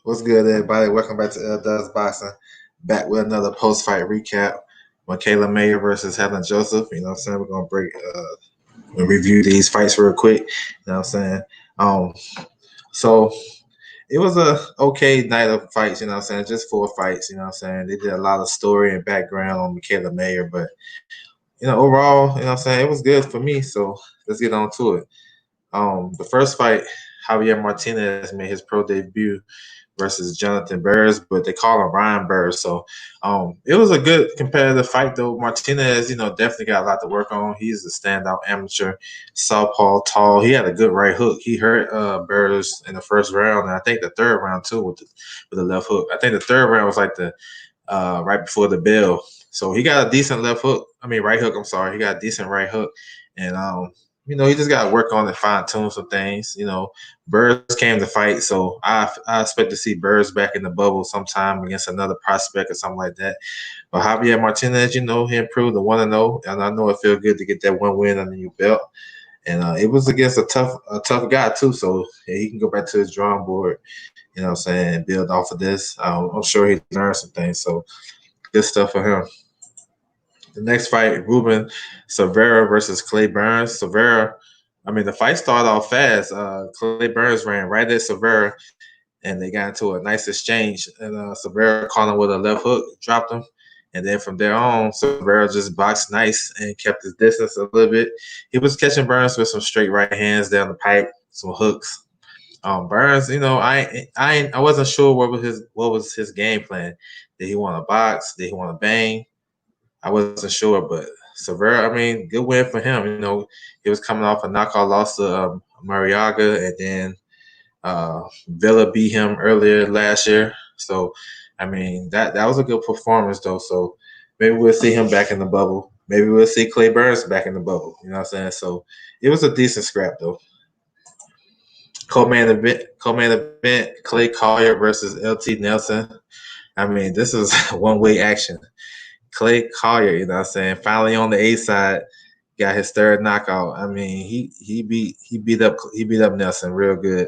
What's good, everybody? Welcome back to Does Boxing. Back with another post-fight recap. Michaela Mayer versus Helen Joseph. You know what I'm saying? We're gonna review these fights real quick. You know what I'm saying? Um, so it was a okay night of fights. You know what I'm saying? Just four fights. You know what I'm saying? They did a lot of story and background on Michaela Mayer, but overall, you know what I'm saying? It was good for me. So let's get on to it. The first fight, Javier Martinez made his pro debut versus Jonathan Burrs, but they call him Ryan Burrs. So it was a good competitive fight, though. Martinez, definitely got a lot to work on. He's a standout amateur, southpaw, tall. He had a good right hook. He hurt Burrs in the first round, and I think the third round too with the left hook. I think the third round was like the right before the bell. So he got a decent left hook. I mean, right hook. I'm sorry. He got a decent right hook, and he just got to work on and fine tune some things. Burrs came to fight, so I expect to see Burrs back in the bubble sometime against another prospect or something like that. But Javier Martinez, he improved to 1-0, and I know it feels good to get that one win under your belt. And it was against a tough guy too, so yeah, he can go back to his drawing board. You know what I'm saying, and build off of this. I'm sure he learned some things, so good stuff for him. The next fight, Ruben Serra versus Clay Burns. The fight started off fast. Clay Burns ran right at Serra, and they got into a nice exchange. And Serra caught him with a left hook, dropped him. And then from there on, Serra just boxed nice and kept his distance a little bit. He was catching Burns with some straight right hands down the pipe, some hooks. Burns, I wasn't sure what was his game plan. Did he want to box? Did he want to bang? I wasn't sure, but Severa, good win for him. He was coming off a knockout loss to Mariaga, and then Villa beat him earlier last year. So, that was a good performance, though. So maybe we'll see him back in the bubble. Maybe we'll see Clay Burns back in the bubble. You know what I'm saying? So it was a decent scrap, though. Co-main event, Clay Collier versus LT Nelson. This is one-way action. Clay Collier, you know what I'm saying, finally on the A side, got his third knockout. He beat up Nelson real good.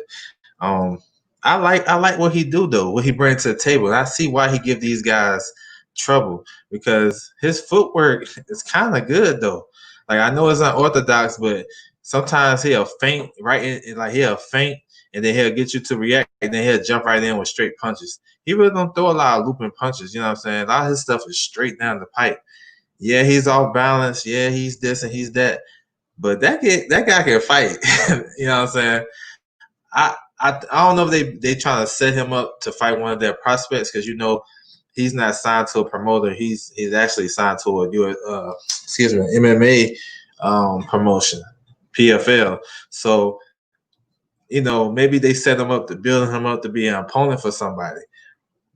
Um, I like what he do though, what he brings to the table. And I see why he give these guys trouble because his footwork is kind of good though. Like I know it's unorthodox, but sometimes he'll feint like he'll feint and then he'll get you to react and then he'll jump right in with straight punches. He really don't throw a lot of looping punches. You know what I'm saying? A lot of his stuff is straight down the pipe. Yeah, he's off balance. Yeah, he's this and he's that. But that guy can fight. You know what I'm saying? I don't know if they trying to set him up to fight one of their prospects because he's not signed to a promoter. He's actually signed to an MMA promotion, PFL. So maybe they set him up to build him up to be an opponent for somebody.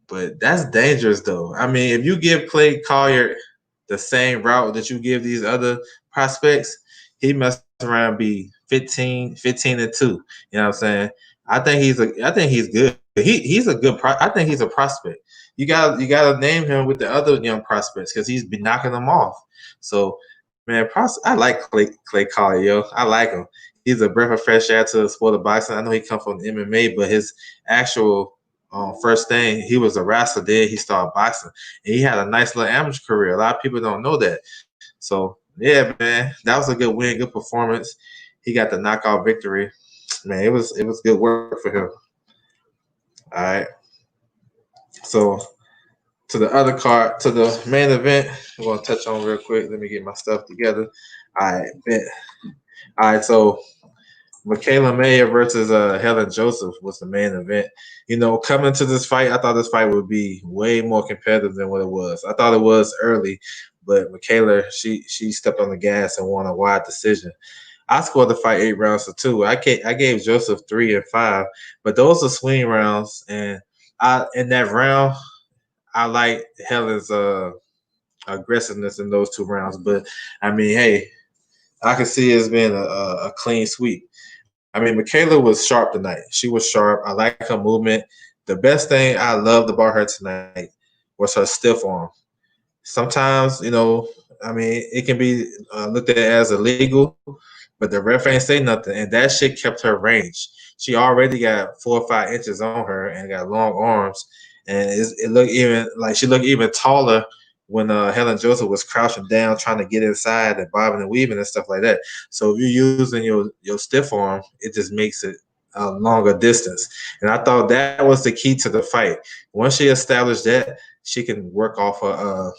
But that's dangerous, though. If you give Clay Collier the same route that you give these other prospects, he must around be 15 and 2. You know what I'm saying? I think he's good. He's a good I think he's a prospect. You got to name him with the other young prospects because he's been knocking them off. So, man, I like Clay Collier, yo. I like him. He's a breath of fresh air to the sport of boxing. I know he come from MMA, but his actual first thing, he was a wrestler. Then he started boxing, and he had a nice little amateur career. A lot of people don't know that. So yeah, man, that was a good win, good performance. He got the knockout victory. Man, it was good work for him. All right. So to the other card, to the main event, I'm gonna touch on real quick. Let me get my stuff together. All right, bet. All right, so Michaela Mayer versus Helen Joseph was the main event. Coming to this fight, I thought this fight would be way more competitive than what it was. I thought it was early, but Michaela, she stepped on the gas and won a wide decision. I scored the fight 8 rounds to 2. I gave Joseph 3 and 5, but those are swing rounds, and in that round, I like Helen's aggressiveness in those 2 rounds. But hey, I can see it's been a clean sweep. Michaela was sharp tonight. She was sharp. I like her movement. The best thing I loved about her tonight was her stiff arm. Sometimes, it can be looked at as illegal, but the ref ain't say nothing, and that shit kept her range. she already got 4 or 5 inches on her and got long arms, and it looked even like she looked even taller when Helen Joseph was crouching down trying to get inside and bobbing and weaving and stuff like that. So if you're using your stiff arm, it just makes it a longer distance. And I thought that was the key to the fight. Once she established that, she can work off her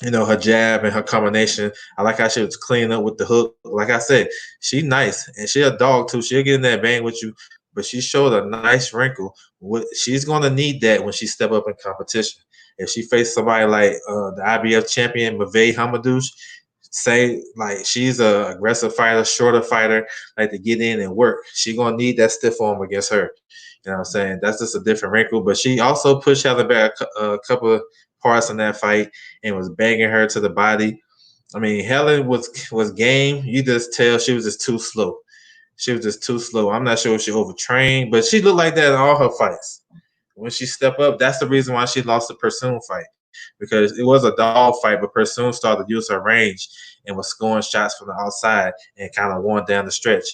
her jab and her combination. I like how she was cleaning up with the hook. Like I said, she nice and she a dog too. She'll get in that bang with you, but she showed a nice wrinkle. She's gonna need that when she step up in competition. If she faced somebody like the IBF champion Mavei Hamadouche, say like she's a aggressive fighter, shorter fighter, like to get in and work. She gonna need that stiff arm against her. You know what I'm saying? That's just a different wrinkle. But she also pushed Heather back a couple of parts in that fight and was banging her to the body. I mean, Helen was game. You just tell she was just too slow. She was just too slow. I'm not sure if she overtrained, but she looked like that in all her fights. When she stepped up, that's the reason why she lost the Pursoon fight, because it was a dog fight, but Pursoon started to use her range and was scoring shots from the outside and kind of won down the stretch.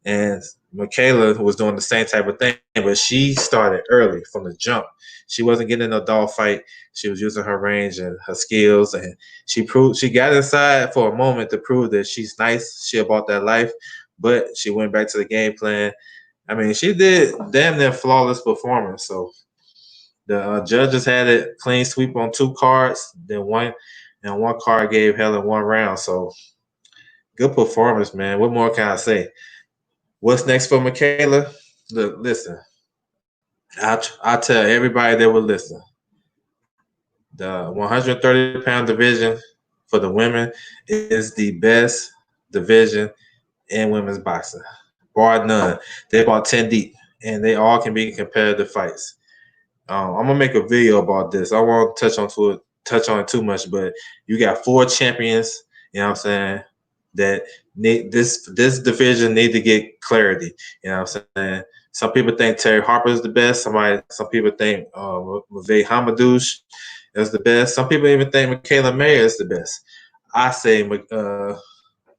And Michaela was doing the same type of thing, but she started early from the jump. She wasn't getting in a dog fight. She was using her range and her skills, and she got inside for a moment to prove that she's nice. She about that life, but she went back to the game plan. I mean, she did damn near flawless performance. So the judges had it clean sweep on 2 cards. Then one card gave Helen 1 round. So good performance, man. What more can I say? What's next for Michaela? Look, listen. I tell everybody that will listen. The 130-pound division for the women is the best division in women's boxing, bar none. They're about 10 deep, and they all can be competitive fights. I'm gonna make a video about this. I won't touch on it too much, but you got 4 champions. You know what I'm saying? That need this division need to get clarity. You know what I'm saying? Some people think Terry Harper is the best. Some people think Mavei Hamadouche is the best. Some people even think Michaela Mayer is the best. I say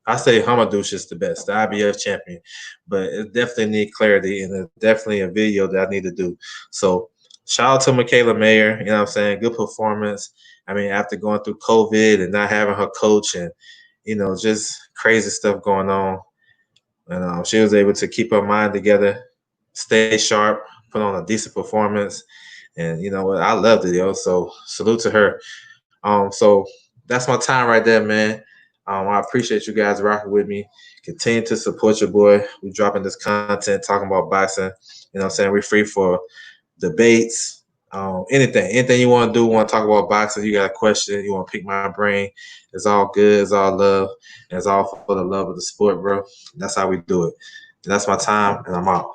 I say Hamadouche is the best, the IBF champion, but it definitely need clarity, and it's definitely a video that I need to do. So shout out to Michaela Mayer. You know what I'm saying? Good performance. I mean, after going through COVID and not having her coach and, just crazy stuff going on. And she was able to keep her mind together, stay sharp, put on a decent performance. And you know what? I loved it, yo. So salute to her. So that's my time right there, man. I appreciate you guys rocking with me. Continue to support your boy. We're dropping this content, talking about boxing. You know what I'm saying? We're free for debates, anything you want to do, want to talk about boxing, you got a question, you want to pick my brain, it's all good, it's all love, and it's all for the love of the sport, bro. That's how we do it. And that's my time, and I'm out.